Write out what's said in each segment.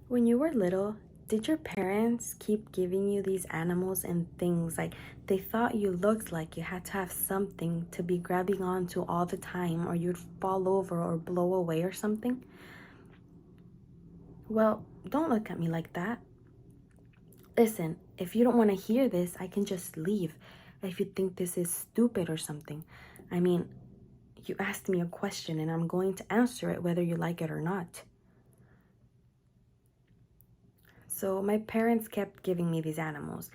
When you were little, did your parents keep giving you these animals and things like they thought you looked like you had to have something to be grabbing onto all the time or you'd fall over or blow away or something? Well, don't look at me like that. Listen, if you don't want to hear this, I can just leave if you think this is stupid or something. I mean, you asked me a question and I'm going to answer it whether you like it or not. So my parents kept giving me these animals.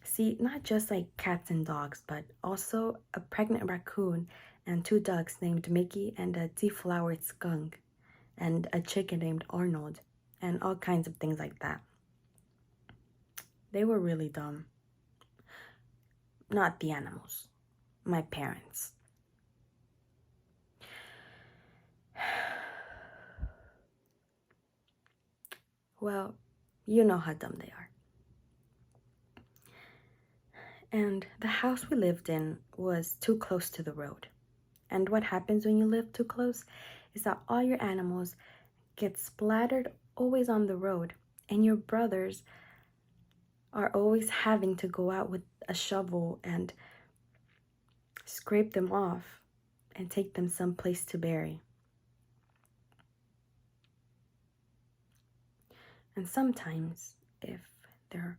See, not just like cats and dogs, but also a pregnant raccoon and two ducks named Mickey and a deflowered skunk and a chicken named Arnold and all kinds of things like that. They were really dumb. Not the animals, my parents. Well, you know how dumb they are. And the house we lived in was too close to the road. And what happens when you live too close is that all your animals get splattered always on the road, and your brothers are always having to go out with a shovel and scrape them off and take them someplace to bury. And sometimes, if they're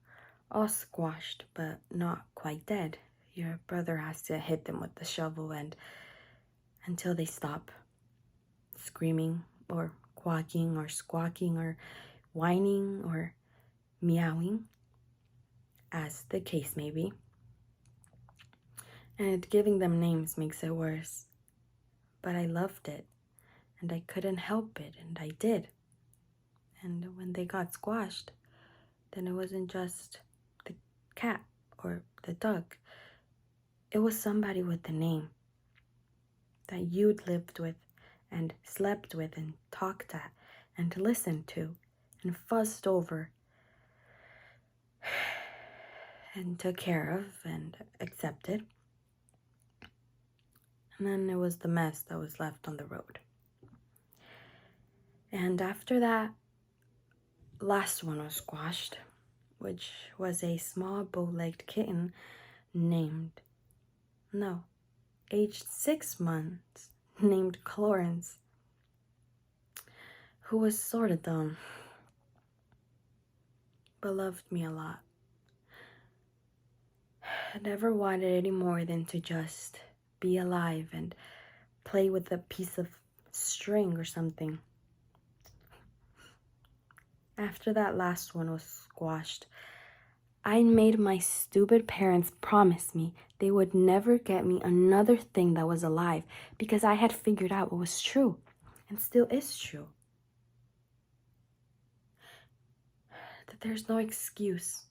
all squashed but not quite dead, your brother has to hit them with the shovel and until they stop screaming or quacking or squawking or whining or meowing, as the case may be. And giving them names makes it worse. But I loved it, and I couldn't help it, and I did. And when they got squashed, then it wasn't just the cat or the duck. It was somebody with a name that you'd lived with and slept with and talked at and listened to and fussed over and took care of and accepted. And then it was the mess that was left on the road. And after that last one was squashed, which was a small bow-legged kitten aged 6 months, named Clarence, who was sort of dumb, but loved me a lot. I never wanted any more than to just be alive and play with a piece of string or something. After that last one was squashed, I made my stupid parents promise me they would never get me another thing that was alive because I had figured out what was true and still is true. That there's no excuse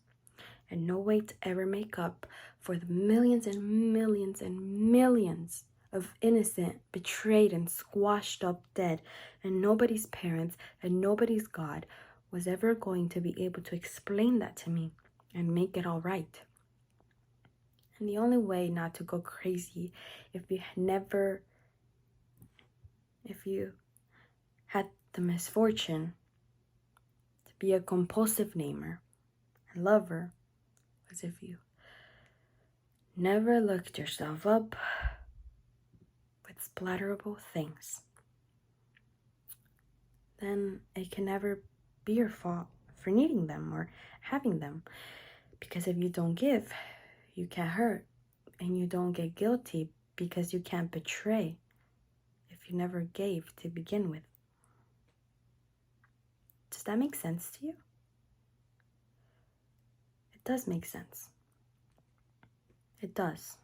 and no way to ever make up for the millions and millions and millions of innocent, betrayed, and squashed up dead, and nobody's parents and nobody's God was ever going to be able to explain that to me and make it all right. And the only way not to go crazy if you had the misfortune to be a compulsive namer and lover was if you never looked yourself up with splatterable things. Then it can never be your fault for needing them or having them. Because if you don't give, you can't hurt. And you don't get guilty because you can't betray if you never gave to begin with. Does that make sense to you? It does make sense. It does.